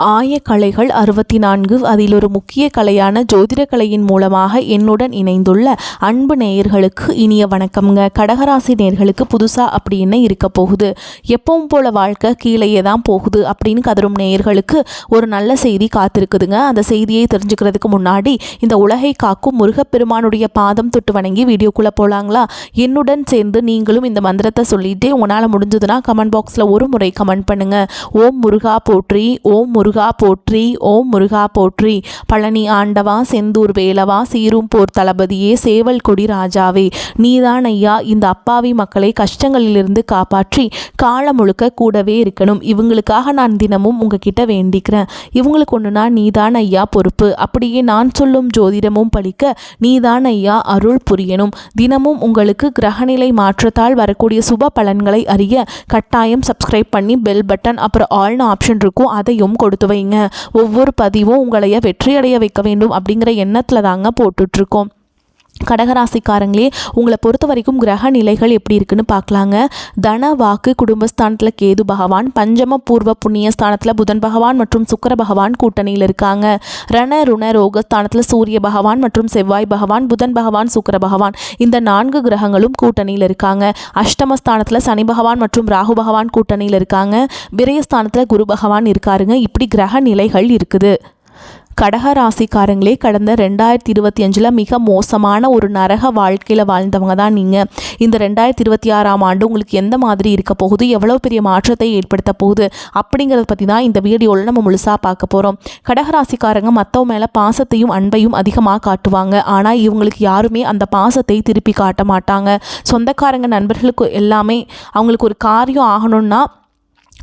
ஆயக்கலைகள் 64 அதில் ஒரு முக்கிய கலையான ஜோதிட கலையின் மூலமாக என்னுடன் இணைந்துள்ள அன்பு நேயர்களுக்கு இனிய வணக்கம்ங்க. கடகராசி நேயர்களுக்கு புதுசாக அப்படி என்ன இருக்க போகுது, எப்பவும் போல வாழ்க்கை கீழேயே தான் போகுது அப்படின்னு கதரும் நேயர்களுக்கு ஒரு நல்ல செய்தி காத்திருக்குதுங்க. அந்த செய்தியை தெரிஞ்சுக்கிறதுக்கு முன்னாடி இந்த உலகை காக்கும் முருகப்பெருமானுடைய பாதம் தொட்டு வணங்கி வீடியோக்குள்ளே போகலாங்களா? என்னுடன் சேர்ந்து நீங்களும் இந்த மந்திரத்தை சொல்லிட்டு உங்களால் முடிஞ்சதுன்னா கமெண்ட் பாக்ஸில் ஒரு முறை கமெண்ட் பண்ணுங்கள். ஓம் முருகா போற்றி, ஓம் முருகா போற்றி, ஓம் முருகா போற்றி. பழனி ஆண்டவா, செந்தூர் வேலவா, சீரும் போர் தளபதியே, சேவல் கொடி ராஜாவே, நீதான் ஐயா இந்த அப்பாவி மக்களை கஷ்டங்களிலிருந்து காப்பாற்றி காலம் முழுக்க கூடவே இருக்கணும். இவங்களுக்காக நான் தினமும் உங்ககிட்ட வேண்டிக்கிறேன். இவங்களுக்கு ஒன்றுனா நீதான் ஐயா பொறுப்பு. அப்படியே நான் சொல்லும் ஜோதிடமும் பலிக்க நீதான் ஐயா அருள் புரியணும். தினமும் உங்களுக்கு கிரகநிலை மாற்றத்தால் வரக்கூடிய சுப பலன்களை அறிய கட்டாயம் சப்ஸ்கிரைப் பண்ணி பெல் பட்டன் அப்புறம் ஆல்னு ஆப்ஷன் இருக்கும், அதையும் கொடுத்து வைங்க. ஒவ்வொரு பதிவும் உங்களைய வெற்றியடைய வைக்க வேண்டும் அப்படிங்கிற எண்ணத்தில் தாங்க போட்டுட்ருக்கோம். கடகராசிக்காரங்களே, உங்களை பொறுத்த வரைக்கும் கிரக நிலைகள் எப்படி இருக்குன்னு பார்க்கலாங்க. தன வாக்கு குடும்பஸ்தானத்தில் கேது பகவான், பஞ்சம பூர்வ புண்ணிய ஸ்தானத்தில் புதன் பகவான் மற்றும் சுக்கிர பகவான் கூட்டணியில் இருக்காங்க. ரண ருண ரோகஸ்தானத்தில் சூரிய பகவான் மற்றும் செவ்வாய் பகவான், புதன் பகவான், சுக்கிர பகவான், இந்த 4 கிரகங்களும் கூட்டணியில் இருக்காங்க. அஷ்டமஸ்தானத்தில் சனி பகவான் மற்றும் ராகு பகவான் கூட்டணியில் இருக்காங்க. விரயஸ்தானத்தில் குரு பகவான் இருக்காருங்க. இப்படி கிரக நிலைகள் இருக்குது. கடகராசிக்காரங்களே, கடந்த 2025 மிக மோசமான ஒரு நரக வாழ்க்கையில் வாழ்ந்தவங்க தான் நீங்கள். இந்த 2026ஆம் ஆண்டு உங்களுக்கு எந்த மாதிரி இருக்க போகுது, எவ்வளோ பெரிய மாற்றத்தை ஏற்படுத்த போகுது அப்படிங்கிறத பற்றி தான் இந்த வீடியோவில் நம்ம முழுசாக பார்க்க போகிறோம். கடகராசிக்காரங்க மற்றவங்க மேலே பாசத்தையும் அன்பையும் அதிகமாக காட்டுவாங்க. ஆனால் இவங்களுக்கு யாருமே அந்த பாசத்தை திருப்பி காட்ட மாட்டாங்க. சொந்தக்காரங்க நண்பர்களுக்கு எல்லாமே அவங்களுக்கு ஒரு காரியம் ஆகணும்னா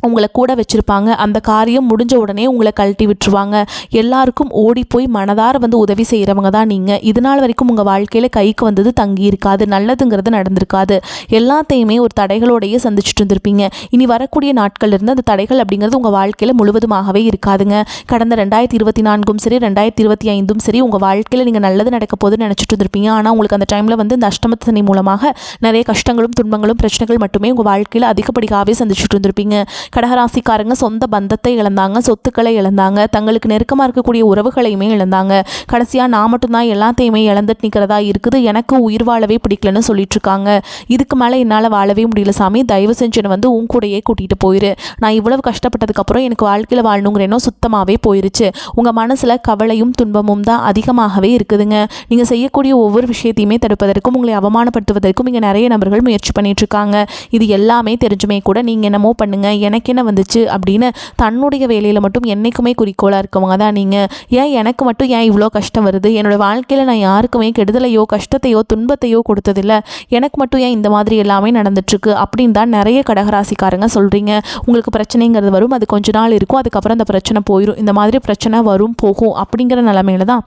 உங்களை கூட வச்சுருப்பாங்க. அந்த காரியம் முடிஞ்ச உடனே உங்களை கழட்டி விட்டுருவாங்க. எல்லாருக்கும் ஓடி போய் மனதார வந்து உதவி செய்கிறவங்க தான் நீங்கள். இதனால் வரைக்கும் உங்கள் வாழ்க்கையில் கைக்கு வந்தது தங்கி இருக்காது, நல்லதுங்கிறது நடந்திருக்காது. எல்லாத்தையுமே ஒரு தடைகளோடையே சந்திச்சுட்டு இருந்திருப்பீங்க. இனி வரக்கூடிய நாட்கள் இருந்து அந்த தடைகள் அப்படிங்கிறது உங்கள் வாழ்க்கையில் முழுவதுமாகவே இருக்காதுங்க. கடந்த 2024ம் சரி 2025ம் சரி உங்கள் வாழ்க்கையில் நீங்கள் நல்லது நடக்க போதுன்னு நினச்சிட்டு இருந்திருப்பீங்க. ஆனால் உங்களுக்கு அந்த டைமில் வந்து இந்த அஷ்டமத்து சனி மூலமாக நிறைய கஷ்டங்களும் துன்பங்களும் பிரச்சனைகள் மட்டுமே உங்கள் வாழ்க்கையில் அதிகப்படியாகவே சந்திச்சுட்டு இருந்திருப்பீங்க. கடகராசிக்காரங்க சொந்த பந்தத்தை இழந்தாங்க, சொத்துக்களை இழந்தாங்க, தங்களுக்கு நெருக்கமாக இருக்கக்கூடிய உறவுகளையுமே இழந்தாங்க. கடைசியாக நான் மட்டும்தான் எல்லாத்தையுமே இழந்துட்டு நிற்கிறதா இருக்குது, எனக்கு உயிர் வாழவே பிடிக்கலன்னு சொல்லிட்டு இருக்காங்க. இதுக்கு மேலே என்னால் வாழவே முடியல சாமி, தயவு செஞ்சு என்னை வந்து உன் கூடையே கூட்டிகிட்டு போயிரு. நான் இவ்வளவு கஷ்டப்பட்டதுக்கப்புறம் எனக்கு வாழ்க்கையில் வாழணுங்கிற எண்ணம் சுத்தமாகவே போயிருச்சு. உங்கள் மனசில் கவலையும் துன்பமும் தான் அதிகமாகவே இருக்குதுங்க. நீங்கள் செய்யக்கூடிய ஒவ்வொரு விஷயத்தையுமே தடுப்பதற்கும் உங்களை அவமானப்படுத்துவதற்கும் இங்கே நிறைய நபர்கள் முயற்சி பண்ணிட்டு இருக்காங்க. இது எல்லாமே தெரிஞ்சுமே கூட நீங்கள் என்னமோ பண்ணுங்க, எனக்கு என்ன வந்துச்சு அப்படின்னு தன்னுடைய வேலையில் மட்டும் என்றைக்குமே குறிக்கோளாக இருக்கவங்க தான் நீங்கள். ஏன் எனக்கு மட்டும் ஏன் இவ்வளோ கஷ்டம் வருது, என்னோடய வாழ்க்கையில் நான் யாருக்குமே கெடுதலையோ கஷ்டத்தையோ துன்பத்தையோ கொடுத்ததில்லை, எனக்கு மட்டும் ஏன் இந்த மாதிரி எல்லாமே நடந்துட்டுருக்கு அப்படின்னு தான் நிறைய கடகராசிக்காரங்க சொல்கிறீங்க. உங்களுக்கு பிரச்சனைங்கிறது வரும், அது கொஞ்ச நாள் இருக்கும், அதுக்கப்புறம் அந்த பிரச்சனை போயிடும். இந்த மாதிரி பிரச்சனை வரும் போகும் அப்படிங்கிற நிலைமையில தான்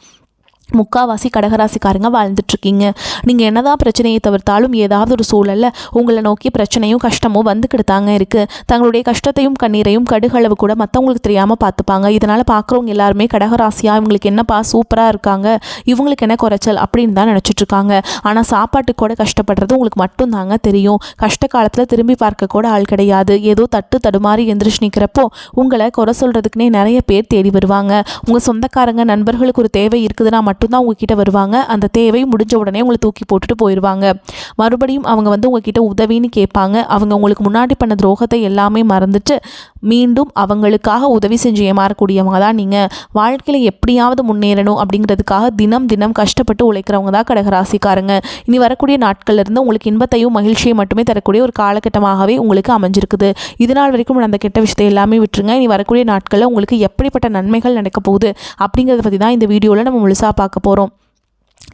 முக்காவாசி கடகராசிக்காரங்க வாழ்ந்துட்டுருக்கீங்க. நீங்கள் என்னதான் பிரச்சனையை தவிர்த்தாலும் ஏதாவது ஒரு சூழலில் உங்களை நோக்கி பிரச்சனையும் கஷ்டமும் வந்துக்கிட்டு தாங்க இருக்குது. தங்களுடைய கஷ்டத்தையும் கண்ணீரையும் கடுகளவு கூட மற்றவங்களுக்கு தெரியாமல் பார்த்துப்பாங்க. இதனால் பார்க்குறவங்க எல்லாருமே கடகராசியாக இவங்களுக்கு என்னப்பா சூப்பராக இருக்காங்க, இவங்களுக்கு என்ன குறைச்சல் அப்படின்னு தான் நினச்சிட்ருக்காங்க. ஆனால் சாப்பாட்டுக்கு கூட கஷ்டப்படுறது உங்களுக்கு மட்டும் தாங்க தெரியும். கஷ்ட காலத்தில் திரும்பி பார்க்க கூட ஆள் கிடையாது. ஏதோ தட்டு தடுமாறி எந்திரிச்சு நிற்கிறப்போ உங்களை குறை சொல்கிறதுக்குனே நிறைய பேர் தேடி வருவாங்க. உங்கள் சொந்தக்காரங்க நண்பர்களுக்கு ஒரு தேவை இருக்குதுன்னா மட்டும்தான் உங்ககிட்ட வருவாங்க. அந்த தேவை முடிஞ்ச உடனே உங்களை தூக்கி போட்டுட்டு போயிடுவாங்க. மறுபடியும் அவங்க வந்து உங்ககிட்ட உதவின்னு கேட்பாங்க. அவங்க உங்களுக்கு முன்னாடி பண்ண துரோகத்தை எல்லாமே மறந்துட்டு மீண்டும் அவங்களுக்காக உதவி செஞ்சு ஏமாறக்கூடியவங்க தான் நீங்கள். வாழ்க்கையில் எப்படியாவது முன்னேறணும் அப்படிங்கிறதுக்காக தினம் தினம் கஷ்டப்பட்டு உழைக்கிறவங்க தான் கடகராசிக்காரங்க. இனி வரக்கூடிய நாட்கள்ல இருந்து உங்களுக்கு இன்பத்தையும் மகிழ்ச்சியை மட்டுமே தரக்கூடிய ஒரு காலகட்டமாகவே உங்களுக்கு அமைஞ்சிருக்குது. இதனால் வரைக்கும் அந்த கெட்ட விஷயத்தை எல்லாமே விட்டுருங்க. இனி வரக்கூடிய நாட்களில் உங்களுக்கு எப்படிப்பட்ட நன்மைகள் நடக்க போகுது அப்படிங்கிறத பற்றி தான் இந்த வீடியோவில் நம்ம முழுசாக பார்க்க போகிறோம்.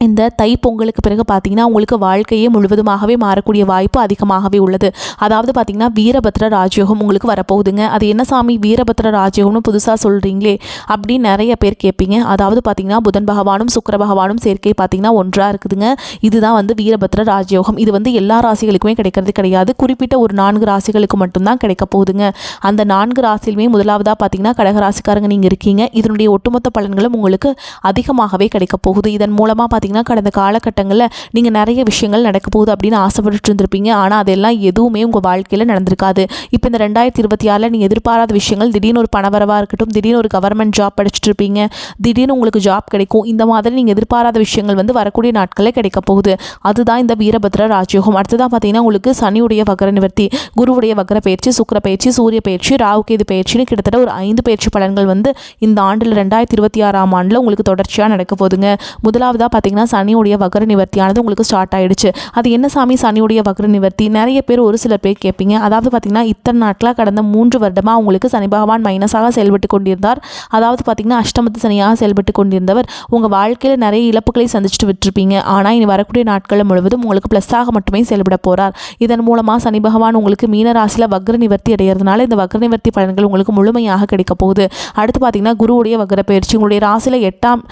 இந்த தை பொங்கலுக்கு பிறகு பார்த்திங்கன்னா உங்களுக்கு வாழ்க்கையே முழுவதுமாகவே மாறக்கூடிய வாய்ப்பு அதிகமாகவே உள்ளது. அதாவது பார்த்திங்கன்னா வீரபத்ர ராஜயோகம் உங்களுக்கு வரப்போகுதுங்க. அது என்ன சாமி வீரபத்ர ராஜயோகம்னு புதுசாக சொல்கிறீங்களே அப்படின்னு நிறைய பேர் கேட்பீங்க. அதாவது பார்த்திங்கன்னா புதன் பகவானும் சுக்கிர பகவானும் சேர்க்கை பார்த்திங்கன்னா ஒன்றாக இருக்குதுங்க. இதுதான் வந்து வீரபத்ர ராஜயோகம். இது வந்து எல்லா ராசிகளுக்குமே கிடைக்கிறது கிடையாது, குறிப்பிட்ட ஒரு 4 ராசிகளுக்கு மட்டும்தான் கிடைக்க போகுதுங்க. அந்த 4 ராசியிலுமே முதலாவதாக பார்த்திங்கன்னா கடகராசிக்காரங்க நீங்கள் இருக்கீங்க. இதனுடைய ஒட்டுமொத்த பலன்களும் உங்களுக்கு அதிகமாகவே கிடைக்க போகுது. இதன் மூலமாக பார்த்திங்கன்னா கடந்த காலகட்டங்களில் நீங்கள் நிறைய விஷயங்கள் நடக்க போகுது அப்படின்னு ஆசைப்பட்டு இருந்திருப்பீங்க. ஆனால் அதெல்லாம் எதுவுமே உங்கள் வாழ்க்கையில் நடந்திருக்காது. இப்போ இந்த 2026 நீங்கள் எதிர்பாராத விஷயங்கள், திடீர்னு ஒரு பணவரவாக இருக்கட்டும், திடீர்னு ஒரு கவர்மெண்ட் ஜாப் படிச்சுட்டு இருப்பீங்க, திடீர்னு உங்களுக்கு ஜாப் கிடைக்கும். இந்த மாதிரி நீங்கள் எதிர்பாராத விஷயங்கள் வந்து வரக்கூடிய நாட்களில் கிடைக்க போகுது. அதுதான் இந்த வீரபத்ர ராஜயோகம். அடுத்ததான் பார்த்தீங்கன்னா உங்களுக்கு சனியுடைய வக்ர நிவர்த்தி, குருவுடைய வக்ர பயிற்சி, சுக்கிர பயிற்சி, சூரிய பயிற்சி, ராகுகேது பயிற்சின்னு கிட்டத்தட்ட ஒரு 5 பயிற்சி பலன்கள் வந்து இந்த ஆண்டில் 2026ஆம் ஆண்டில் உங்களுக்கு தொடர்ச்சியாக நடக்க போகுதுங்க. முதலாவதாக பார்த்தீங்கன்னா சனியுடைய வக்ர நிவர்த்தியானது உங்களுக்கு ஸ்டார்ட் ஆயிடுச்சு. அது என்ன சாமி சனியுடைய வக்ர நிவர்த்தி? நிறைய பேர் ஒரு சில பேர் கேட்பீங்க. அதாவது பார்த்தீங்கன்னா இத்தனை நாட்களாக கடந்த 3 வருடமாக உங்களுக்கு சனி பகவான் மைனஸாக செயல்பட்டு கொண்டிருந்தார். அதாவது பார்த்தீங்கன்னா அஷ்டமத்து சனியாக செயல்பட்டு கொண்டிருந்தவர் உங்கள் வாழ்க்கையில் நிறைய இழப்புகளை சந்திச்சுட்டு விட்டுருப்பீங்க. ஆனால் இனி வரக்கூடிய நாட்கள் முழுவதும் உங்களுக்கு ப்ளஸ்ஸாக மட்டுமே செயல்பட போகிறார். இதன் மூலமாக சனி பகவான் உங்களுக்கு மீன ராசியில் வக்ர நிவர்த்தி அடைகிறதுனால இந்த வக்ர நிவர்த்தி பலன்கள் உங்களுக்கு முழுமையாக கிடைக்க போகுது. அடுத்து பார்த்தீங்கன்னா குருவுடைய வக்ர பயிற்சி உங்களுடைய ராசியில் 8ஆம்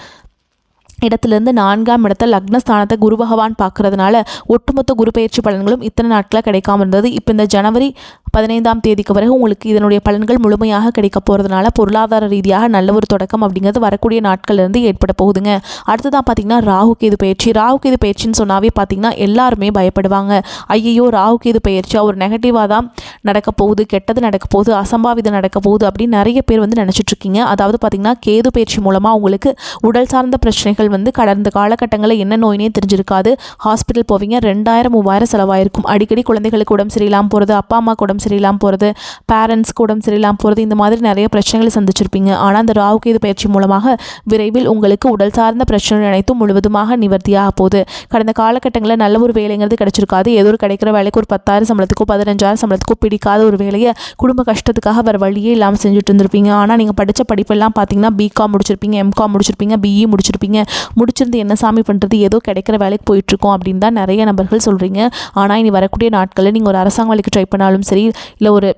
இடத்துலேருந்து 4ஆம் இடத்த லக்னஸ்தானத்தை குரு பகவான் பார்க்கறதுனால ஒட்டுமொத்த குரு பயிற்சி பலன்களும் இத்தனை நாட்களில் கிடைக்காம இருந்தது. இப்போ இந்த ஜனவரி 15ஆம் தேதிக்கு பிறகு உங்களுக்கு இதனுடைய பலன்கள் முழுமையாக கிடைக்க போகிறதுனால பொருளாதார ரீதியாக நல்ல ஒரு தொடக்கம் அப்படிங்கிறது வரக்கூடிய நாட்கள்லேருந்து ஏற்பட போகுதுங்க. அடுத்ததான் பார்த்தீங்கன்னா ராகுகேது பயிற்சி. ராகுகேது பயிற்சின்னு சொன்னாவே பார்த்தீங்கன்னா எல்லாருமே பயப்படுவாங்க. ஐயோ ராகுகேது பயிற்சியாக ஒரு நெகட்டிவாக தான் நடக்க போகுது, கெட்டது நடக்க போகுது, அசம்பாவிதம் நடக்க போகுது அப்படின்னு நிறைய பேர் வந்து நினச்சிட்ருக்கீங்க. அதாவது பார்த்தீங்கன்னா கேது பயிற்சி மூலமாக உங்களுக்கு உடல் சார்ந்த பிரச்சனைகள் வந்து கடந்த காலகட்டங்களில் என்ன நோயினே தெரிஞ்சிருக்காது. ஹாஸ்பிட்டல் போவீங்க, 2000-3000 செலவாயிருக்கும். அடிக்கடி குழந்தைகளுக்கு உடம்பு சரியில்லாமல் போகிறது, அப்பா அம்மாவுக்கு உடம்பு சரியில்லாமல் போகிறது, பேரண்ட்ஸ்க்கு உடம்பு சரியில்லாமல் போகிறது, இந்த மாதிரி நிறைய பிரச்சனைகளை சந்திச்சிருப்பீங்க. ஆனால் அந்த ராகுகேது பயிற்சி மூலமாக விரைவில் உங்களுக்கு உடல் சார்ந்த பிரச்சனை அனைத்தும் முழுவதுமாக நிவர்த்தியாக போகுது. கடந்த காலகட்டங்களில் நல்ல ஒரு வேலைங்கிறது கிடைச்சிருக்காது. ஏதோ ஒரு கிடைக்கிற வேலைக்கு ஒரு 10,000 சம்பளத்துக்கோ 15,000 சம்பளத்துக்கோ பிடிக்காத ஒரு வேலையை குடும்ப கஷ்டத்துக்காக வேறு வழியே இல்லாமல் செஞ்சுட்டு இருந்திருப்பீங்க. ஆனால் நீங்கள் படித்த படிப்பெல்லாம் பார்த்தீங்கன்னா பிகாம் முடிச்சிருப்பீங்க, எம்காம் முடிச்சிருப்பீங்க, பிஇ முடிச்சிருப்பீங்க. முடிச்சிருந்து என்ன சாமி பண்ணுறது, ஏதோ கிடைக்கிற வேலைக்கு போயிட்டுருக்கோம் அப்படின்னு தான் நிறைய நபர்கள் சொல்கிறீங்க. ஆனால் இனி வரக்கூடிய நாட்களில் நீங்கள் ஒரு அரசாங்க வேலைக்கு ட்ரை பண்ணாலும் சரி, இல்லை ஒரு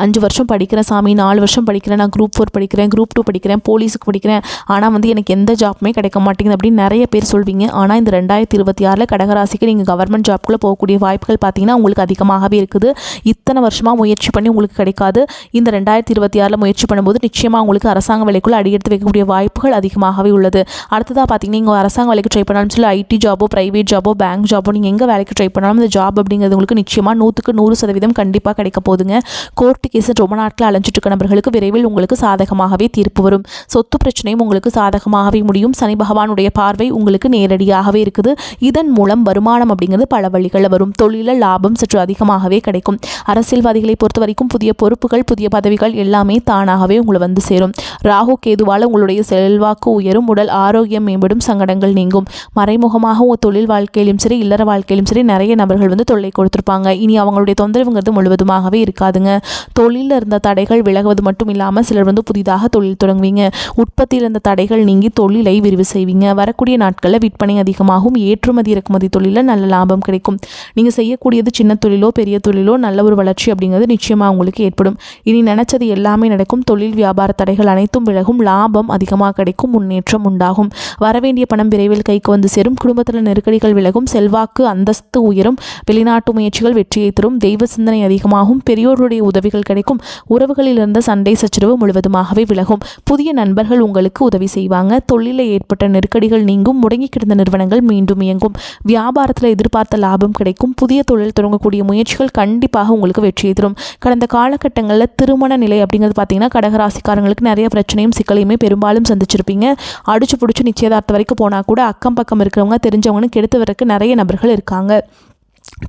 5 வருஷம் படிக்கிறேன் சாமி, 4 வருஷம் படிக்கிறேன், நான் குரூப் 4 படிக்கிறேன், குரூப் 2 படிக்கிறேன், போலீஸுக்கு படிக்கிறேன், ஆனால் வந்து எனக்கு எந்த ஜாப்புமே கிடைக்க மாட்டேங்குது அப்படின்னு நிறைய பேர் சொல்வீங்க. ஆனால் இந்த 2026 கடகராசிக்கு நீங்கள் கவர்மெண்ட் ஜாப்குள்ளே போகக்கூடிய வாய்ப்புகள் பார்த்தீங்கன்னா உங்களுக்கு அதிகமாகவே இருக்குது. இத்தனை வருஷமாக முயற்சி பண்ணி உங்களுக்கு கிடைக்காது. இந்த 2026 முயற்சி பண்ணும்போது நிச்சயமாக உங்களுக்கு அரசாங்க வேலைக்குள்ளே அடியெடுத்து வைக்கக்கூடிய வாய்ப்புகள் அதிகமாகவே உள்ளது. அடுத்ததாக பார்த்தீங்கன்னா நீங்கள் அரசாங்க வேலைக்கு ட்ரை பண்ணாலும் சொல்லி ஐடி ஜாபோ, ப்ரைவேட் ஜாபோ, பேங்க் ஜாபோ, நீங்கள் எங்கே வேலைக்கு ட்ரை பண்ணாலும் இந்த ஜாப் அப்படிங்கிறது உங்களுக்கு நிச்சயமாக 100க்கு 100% கண்டிப்பாக கிடைக்க போகுதுங்க. கோர்ட்டு கேஸ் ரொம்ப நாட்கள் அலைஞ்சிட்டு இருக்க நபர்களுக்கு விரைவில் உங்களுக்கு சாதகமாகவே தீர்ப்பு வரும். சொத்து பிரச்சனையும் உங்களுக்கு சாதகமாகவே முடியும். சனி பகவானுடைய பார்வை உங்களுக்கு நேரடியாகவே இருக்குது. இதன் மூலம் வருமானம் அப்படிங்கிறது பல வழிகளில் வரும். தொழிலில் லாபம் சற்று அதிகமாகவே கிடைக்கும். அரசியல்வாதிகளை பொறுத்த வரைக்கும் புதிய பொறுப்புகள், புதிய பதவிகள் எல்லாமே தானாகவே உங்களை வந்து சேரும். ராகு கேதுவால் உங்களுடைய செல்வாக்கு உயரும், உடல் ஆரோக்கியம் மேம்படும், சங்கடங்கள் நீங்கும். மறைமுகமாக உங்கள் தொழில் வாழ்க்கையிலும் சரி, இல்லற வாழ்க்கையிலும் சரி நிறைய நபர்கள் வந்து தொல்லை கொடுத்துருப்பாங்க. இனி அவங்களுடைய தொந்தரவுங்கிறது முழுவதுமாகவே இருக்காதுங்க. தொழிலில் இருந்த தடைகள் விலகுவது மட்டும் இல்லாமல் சிலர் வந்து புதிதாக தொழில் தொடங்குவீங்க. உற்பத்தியில் இருந்த தடைகள் நீங்கி தொழிலை விரிவு செய்வீங்க. வரக்கூடிய நாட்களில் விற்பனை அதிகமாகும். ஏற்றுமதி இறக்குமதி தொழிலில் நல்ல லாபம் கிடைக்கும். நீங்கள் செய்யக்கூடியது சின்ன தொழிலோ பெரிய தொழிலோ நல்ல ஒரு வளர்ச்சி அப்படிங்கிறது நிச்சயமாக உங்களுக்கு ஏற்படும். இனி நினைச்சது எல்லாமே நடக்கும். தொழில் வியாபார தடைகள் அனைத்தும் விலகும். லாபம் அதிகமாக கிடைக்கும். முன்னேற்றம் உண்டாகும். வரவேண்டிய பணம் விரைவில் கைக்கு வந்து சேரும். குடும்பத்தில் நெருக்கடிகள் விலகும். செல்வாக்கு அந்தஸ்து உயரும். வெளிநாட்டு முயற்சிகள் வெற்றியை தரும். தெய்வ சிந்தனை அதிகமாகும். பெரியோருடைய உதவிகள் கிடைக்கும். உறவுகளில் இருந்த சண்டை சச்சரவு முழுவதுமாகவே விலகும். புதிய நண்பர்கள் உங்களுக்கு உதவி செய்வாங்க. தொழிலில் ஏற்பட்ட நெருக்கடிகள் நீங்கும். முடங்கி கிடந்த நிறுவனங்கள் மீண்டும் இயங்கும். வியாபாரத்தில் எதிர்பார்த்த லாபம் கிடைக்கும். புதிய தொழில் தொடங்கக்கூடிய முயற்சிகள் கண்டிப்பாக உங்களுக்கு வெற்றியை தரும். கடந்த காலகட்டங்களில் திருமண நிலை அப்படிங்கிறது பார்த்தீங்கன்னா கடகராசிக்காரங்களுக்கு நிறைய பிரச்சனையும் சிக்கலையுமே பெரும்பாலும் சந்திச்சிருப்பீங்க. அடிச்சு பிடிச்சி நிச்சயதார்த்தம் வரைக்கும் போனால் கூட அக்கம் பக்கம் இருக்கிறவங்க தெரிஞ்சவங்கன்னு கெடுத்து வரக்கு நிறைய நபர்கள் இருக்காங்க.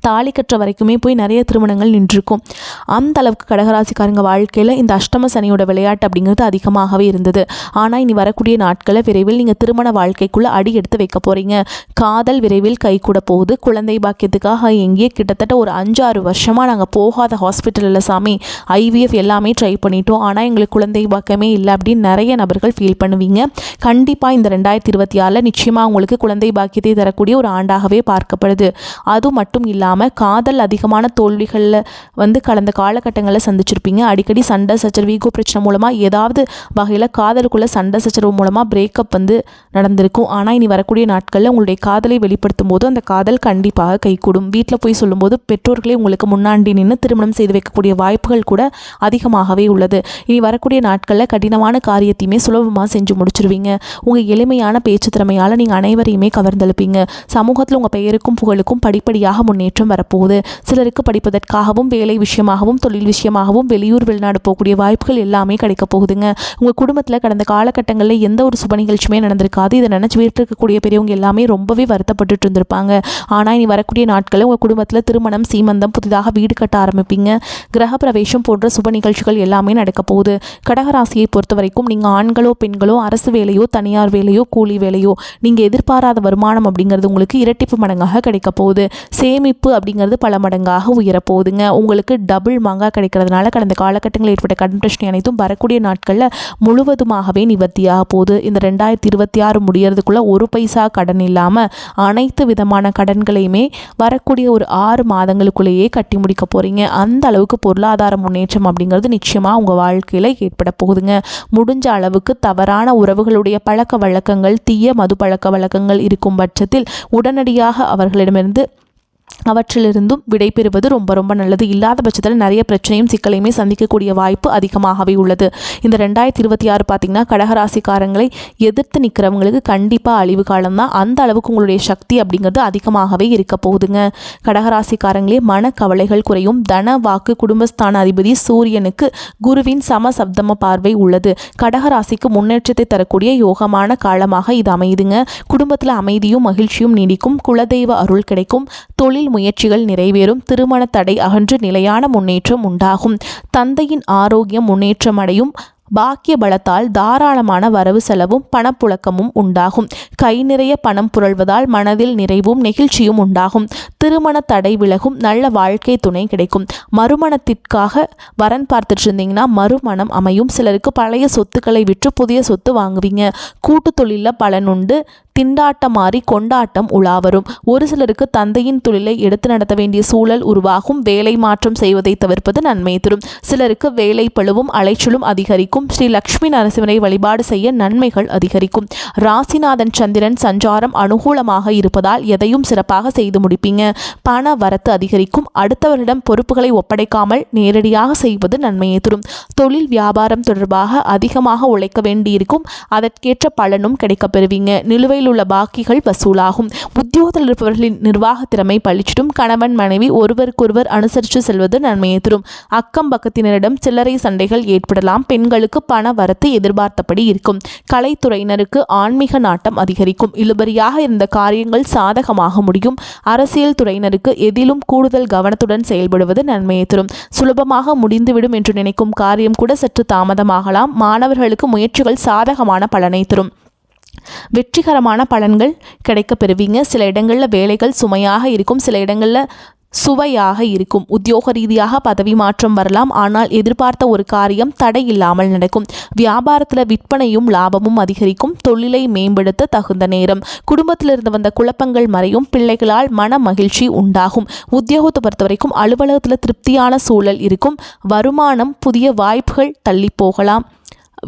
தாலி கற்ற வரைக்குமே போய் நிறைய திருமணங்கள் நின்றுருக்கும். அந்த அளவுக்கு கடகராசிக்காரங்க வாழ்க்கையில் இந்த அஷ்டம சனியோட விளையாட்டு அப்படிங்கிறது அதிகமாகவே இருந்தது. ஆனால் இனி வரக்கூடிய நாட்களில் விரைவில் நீங்கள் திருமண வாழ்க்கைக்குள்ளே அடி எடுத்து வைக்க போகிறீங்க. காதல் விரைவில் கை கூட போகுது. குழந்தை பாக்கியத்துக்காக எங்கேயே கிட்டத்தட்ட ஒரு 5-6 வருஷமாக நாங்கள் போகாத ஹாஸ்பிட்டலில் சாமி IVF எல்லாமே ட்ரை பண்ணிட்டோம், ஆனால் எங்களுக்கு குழந்தை பாக்கியமே இல்லை அப்படின்னு நிறைய நபர்கள் ஃபீல் பண்ணுவீங்க. கண்டிப்பாக இந்த 2026 நிச்சயமாக உங்களுக்கு குழந்தை பாக்கியத்தை தரக்கூடிய ஒரு ஆண்டாகவே பார்க்கப்படுது. அது மட்டும் மட்டும் இல்லாமல் காதல் அதிகமான தோல்விகளில் கடந்த காலகட்டங்களில் சந்திச்சிருப்பீங்க. அடிக்கடி சண்டை சச்சரவு ஈகோ பிரச்சனை மூலமாக ஏதாவது வகையில் காதலுக்குள்ள சண்டை சச்சரவு மூலமாக பிரேக்கப் நடந்திருக்கும். ஆனால் இனி வரக்கூடிய நாட்களில் உங்களுடைய காதலை வெளிப்படுத்தும் போது அந்த காதல் கண்டிப்பாக கைகூடும். வீட்டில் போய் சொல்லும்போது பெற்றோர்களே உங்களுக்கு முன்னாடி நின்று திருமணம் செய்து வைக்கக்கூடிய வாய்ப்புகள் கூட அதிகமாகவே உள்ளது. இனி வரக்கூடிய நாட்களில் கடினமான காரியத்தையுமே சுலபமாக செஞ்சு முடிச்சிருவீங்க. உங்கள் எளிமையான பேச்சு திறமையால் நீங்கள் அனைவரையுமே கவர்ந்தெழுப்பீங்க. சமூகத்தில் உங்கள் பெயருக்கும் புகழுக்கும் படிப்படியாக முன்னேற்றம் வரப்போகுது. சிலருக்கு படிப்பதற்காகவும் வேலை விஷயமாகவும் தொழில் விஷயமாகவும் வெளியூர் வெளிநாடு போகக்கூடிய வாய்ப்புகள் எல்லாமே கிடைக்க போகுதுங்க. உங்கள் குடும்பத்தில் கடந்த காலகட்டங்களில் எந்த ஒரு சுப நிகழ்ச்சியுமே நடந்திருக்காது. இதை நினச்சி வீட்டில் இருக்கக்கூடிய பெரியவங்க எல்லாமே ரொம்பவே வருத்தப்பட்டு இருந்திருப்பாங்க. ஆனால் இனி வரக்கூடிய நாட்களில் உங்கள் குடும்பத்தில் திருமணம், சீமந்தம், புதிதாக வீடு கட்ட ஆரம்பிப்பீங்க. கிரக பிரவேசம் போன்ற சுப நிகழ்ச்சிகள் எல்லாமே நடக்க போகுது. கடகராசியை பொறுத்த வரைக்கும் நீங்கள் ஆண்களோ பெண்களோ அரசு வேலையோ தனியார் வேலையோ கூலி வேலையோ நீங்கள் எதிர்பாராத வருமானம் அப்படிங்கிறது உங்களுக்கு இரட்டிப்பு மடங்காக கிடைக்க போகுது. சேமிப்பு அப்படிங்கிறது பல மடங்காக உயரப்போகுதுங்க. உங்களுக்கு டபுள் மாங்காய் கிடைக்கிறதுனால கடந்த காலகட்டங்களில் ஏற்பட்ட கடன் பிரச்சனை அனைத்தும் வரக்கூடிய நாட்களில் முழுவதுமாகவே நிவர்த்தியாக போகுது. இந்த 2026 முடியறதுக்குள்ள ஒரு பைசா கடன் இல்லாமல் அனைத்து விதமான கடன்களையுமே வரக்கூடிய ஒரு 6 மாதங்களுக்குள்ளேயே கட்டி முடிக்க போகிறீங்க. அந்த அளவுக்கு பொருளாதார முன்னேற்றம் அப்படிங்கிறது நிச்சயமாக உங்கள் வாழ்க்கையில் ஏற்பட போகுதுங்க. முடிஞ்ச அளவுக்கு தவறான உறவுகளுடைய பழக்க வழக்கங்கள், தீய மது பழக்க வழக்கங்கள் இருக்கும் பட்சத்தில் உடனடியாக அவர்களிடமிருந்து அவற்றிலிருந்தும் விடை பெறுவது ரொம்ப ரொம்ப நல்லது. இல்லாத பட்சத்தில் நிறைய பிரச்சனையும் சிக்கலையுமே சந்திக்கக்கூடிய வாய்ப்பு அதிகமாகவே உள்ளது. இந்த 2026 பார்த்திங்கன்னா கடகராசிக்காரங்களை எதிர்த்து நிற்கிறவங்களுக்கு கண்டிப்பாக அழிவு காலம்தான். அந்த அளவுக்கு உங்களுடைய சக்தி அப்படிங்கிறது அதிகமாகவே இருக்க போகுதுங்க. கடகராசிக்காரங்களே மனக்கவலைகள் குறையும். தன வாக்கு குடும்பஸ்தான அதிபதி சூரியனுக்கு குருவின் சமசப்தம பார்வை உள்ளது. கடகராசிக்கு முன்னேற்றத்தை தரக்கூடிய யோகமான காலமாக இது அமையுதுங்க. குடும்பத்தில் அமைதியும் மகிழ்ச்சியும் நீடிக்கும். குலதெய்வ அருள் கிடைக்கும். தொழில் முயற்சிகள் நிறைவேறும். திருமண தடை அகன்று நிலையான முன்னேற்றம் உண்டாகும். தந்தையின் ஆரோக்கியம் முன்னேற்றம் அடையும். பாக்கிய பலத்தால் தாராளமான வரவு செலவும் பணப்புழக்கமும் உண்டாகும். கை நிறைய பணம் புரள்வதால் மனதில் நிறைவும் நெகிழ்ச்சியும் உண்டாகும். திருமண தடை விலகும். நல்ல வாழ்க்கை துணை கிடைக்கும். மறுமணத்திற்காக வரன் பார்த்துட்டு இருந்தீங்கன்னா மறுமணம் அமையும். சிலருக்கு பழைய சொத்துக்களை விற்று புதிய சொத்து வாங்குவீங்க. கூட்டு தொழிலில் பலனுண்டு. திண்டாட்டம் மாறி கொண்டாட்டம் உலாவரும். ஒரு சிலருக்கு தந்தையின் தொழிலை எடுத்து நடத்த வேண்டிய சூழல் உருவாகும். வேலை மாற்றம் செய்வதை தவிர்ப்பது நன்மை தரும். சிலருக்கு வேலை பளுவும் அலைச்சலும் அதிகரிக்கும். ஸ்ரீ லக்ஷ்மி நரசிம்மரை வழிபாடு செய்ய நன்மைகள் அதிகரிக்கும். ராசிநாதன் சந்திரன் சஞ்சாரம் அனுகூலமாக இருப்பதால் எதையும் சிறப்பாக செய்து முடிப்பீங்க. பண வரத்து அதிகரிக்கும். அடுத்தவரிடம் பொறுப்புகளை ஒப்படைக்காமல் நேரடியாக செய்வது நன்மையை தரும். தொழில் வியாபாரம் தொடர்பாக அதிகமாக உழைக்க வேண்டியிருக்கும். அதற்கேற்ற பலனும் கிடைக்கப் பெறுவீங்க. நிலுவையில் உள்ள பாக்கிகள் வசூலாகும். உத்தியோகத்தில் இருப்பவர்களின் நிர்வாக திறமை பளிச்சிடும். கணவன் மனைவி ஒருவருக்கொருவர் அனுசரித்து செல்வது நன்மையை தரும். அக்கம் பக்கத்தினரிடம் சில்லறை சண்டைகள் ஏற்படலாம். பெண்களுக்கு பண வரத்து எதிர்பார்த்தபடி இருக்கும். கலைத்துறையினருக்கு ஆன்மீக நாட்டம் அதிகரிக்கும். இழுபறியாக இருந்த காரியங்கள் சாதகமாக முடியும். அரசியல் துறையினருக்கு எதிலும் கூடுதல் கவனத்துடன் செயல்படுவது நன்மையை தரும். சுலபமாக முடிந்துவிடும் என்று நினைக்கும் காரியம் கூட சற்று தாமதமாகலாம். மாணவர்களுக்கு முயற்சிகள் சாதகமான பலனை தரும். வெற்றிகரமான பலன்கள் கிடைக்க பெறுவீங்க. சில இடங்களில் வேலைகள் சுமையாக இருக்கும். சில இடங்களில் சுவையாக இருக்கும். உத்தியோக ரீதியாக பதவி மாற்றம் வரலாம். ஆனால் எதிர்பார்த்த ஒரு காரியம் தடை இல்லாமல் நடக்கும். வியாபாரத்தில் விற்பனையும் லாபமும் அதிகரிக்கும். தொழிலை மேம்படுத்த தகுந்த நேரம். குடும்பத்திலிருந்து வந்த குழப்பங்கள் மறையும். பிள்ளைகளால் மன மகிழ்ச்சி உண்டாகும். உத்தியோகத்தை பொறுத்த வரைக்கும் அலுவலகத்தில் திருப்தியான சூழல் இருக்கும். வருமானம், புதிய வாய்ப்புகள் தள்ளி போகலாம்.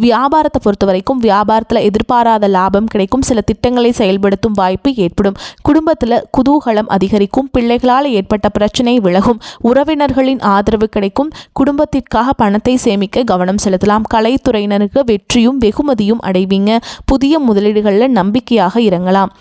வியாபாரத்தை பொறுத்த வரைக்கும் வியாபாரத்தில் எதிர்பாராத லாபம் கிடைக்கும். சில திட்டங்களை செயல்படுத்தும் வாய்ப்பு ஏற்படும். குடும்பத்தில் குதூகலம் அதிகரிக்கும். பிள்ளைகளால் ஏற்பட்ட பிரச்சனை விலகும். உறவினர்களின் ஆதரவு கிடைக்கும். குடும்பத்திற்காக பணத்தை சேமிக்க கவனம் செலுத்தலாம். கலைத்துறையினருக்கு வெற்றியும் வெகுமதியும் அடைவீங்க. புதிய முதலீடுகளில் நம்பிக்கையாக இறங்கலாம்.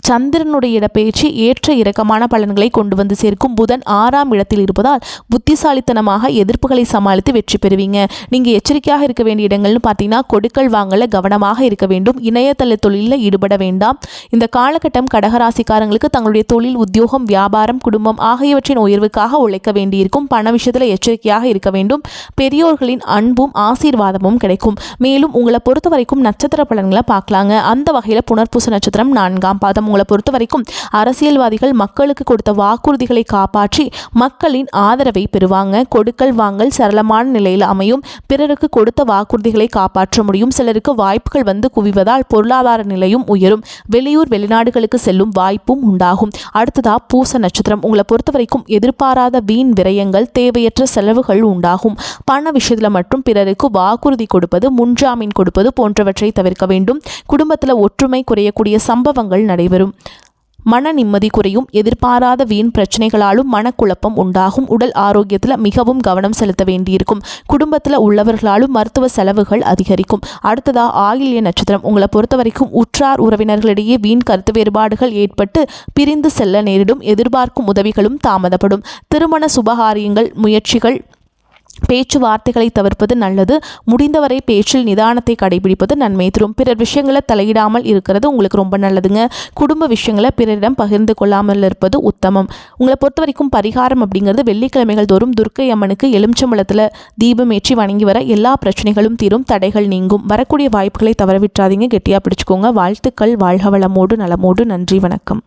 சந்திரனுடைய இடப்பெயர்ச்சி ஏற்ற இறக்கமான பலன்களை கொண்டு வந்து சேர்க்கும். புதன் 6ஆம் இடத்தில் இருப்பதால் புத்திசாலித்தனமாக எதிர்ப்புகளை சமாளித்து வெற்றி பெறுவீங்க. நீங்கள் எச்சரிக்கையாக இருக்க வேண்டிய இடங்கள்னு பார்த்தீங்கன்னா கொடுக்கல் வாங்கல கவனமாக இருக்க வேண்டும். இணையதள தொழிலில் ஈடுபட வேண்டாம். இந்த காலகட்டம் கடகராசிக்காரங்களுக்கு தங்களுடைய தொழில், உத்தியோகம், வியாபாரம், குடும்பம் ஆகியவற்றின் உயர்வுக்காக உழைக்க வேண்டியிருக்கும். பண விஷயத்தில் எச்சரிக்கையாக இருக்க வேண்டும். பெரியோர்களின் அன்பும் ஆசீர்வாதமும் கிடைக்கும். மேலும் உங்களை பொறுத்த வரைக்கும் நட்சத்திர பலன்களை பார்க்கலாங்க. அந்த வகையில் புனர்பூச நட்சத்திரம் 4ஆம் பாதம் உங்களை பொறுத்த வரைக்கும் அரசியல்வாதிகள் மக்களுக்கு கொடுத்த வாக்குறுதிகளை காப்பாற்றி மக்களின் ஆதரவை பெறுவாங்க. கொடுக்கல் வாங்கல் சரளமான நிலையில் அமையும். பிறருக்கு கொடுத்த வாக்குறுதிகளை காப்பாற்ற முடியும். சிலருக்கு வாய்ப்புகள் வந்து குவிவதால் பொருளாதார நிலையும் உயரும். வெளியூர் வெளிநாடுகளுக்கு செல்லும் வாய்ப்பும் உண்டாகும். அடுத்ததா பூச நட்சத்திரம் உங்களை பொறுத்த வரைக்கும் எதிர்பாராத வீண் விரயங்கள் தேவையற்ற செலவுகள் உண்டாகும். பண விஷயத்தில் மற்றும் பிறருக்கு வாக்குறுதி கொடுப்பது முன்ஜாமீன் கொடுப்பது போன்றவற்றை தவிர்க்க வேண்டும். குடும்பத்தில் ஒற்றுமை குறையக்கூடிய சம்பவங்கள் நடைபெறும். மன நிம்மதி குறையும். எதிர்பாராத வீண் பிரச்சனைகளாலும் மனக்குழப்பம் உண்டாகும். உடல் ஆரோக்கியத்தில் மிகவும் கவனம் செலுத்த வேண்டியிருக்கும். குடும்பத்தில் உள்ளவர்களாலும் மருத்துவ செலவுகள் அதிகரிக்கும். அடுத்ததா ஆயில்ய நட்சத்திரம் உங்களை பொறுத்த வரைக்கும் உற்றார் உறவினர்களிடையே வீண் கருத்து வேறுபாடுகள் ஏற்பட்டு பிரிந்து செல்ல நேரிடும். எதிர்பார்க்கும் உதவிகளும் தாமதப்படும். திருமண சுபகாரியங்கள் முயற்சிகள் பேச்சுவார்த்தைகளை தவிர்ப்பது நல்லது. முடிந்தவரை பேச்சில் நிதானத்தை கடைபிடிப்பது நன்மை தரும். பிறர் விஷயங்களை தலையிடாமல் இருக்கிறது உங்களுக்கு ரொம்ப நல்லதுங்க. குடும்ப விஷயங்களை பிறரிடம் பகிர்ந்து கொள்ளாமல் இருப்பது உத்தமம். உங்களை பொறுத்த வரைக்கும் பரிகாரம் அப்படிங்கிறது வெள்ளிக்கிழமைகள் தோறும் துர்க்கை அம்மனுக்கு எலுமிச்சம்பழத்தில் தீபம் ஏற்றி வணங்கி வர எல்லா பிரச்சனைகளும் தீரும், தடைகள் நீங்கும். வரக்கூடிய வாய்ப்புகளை தவறவிட்டாதீங்க, கெட்டியாக பிடிச்சுக்கோங்க. வாழ்த்துக்கள். வாழ்க வளமோடு நலமோடு. நன்றி, வணக்கம்.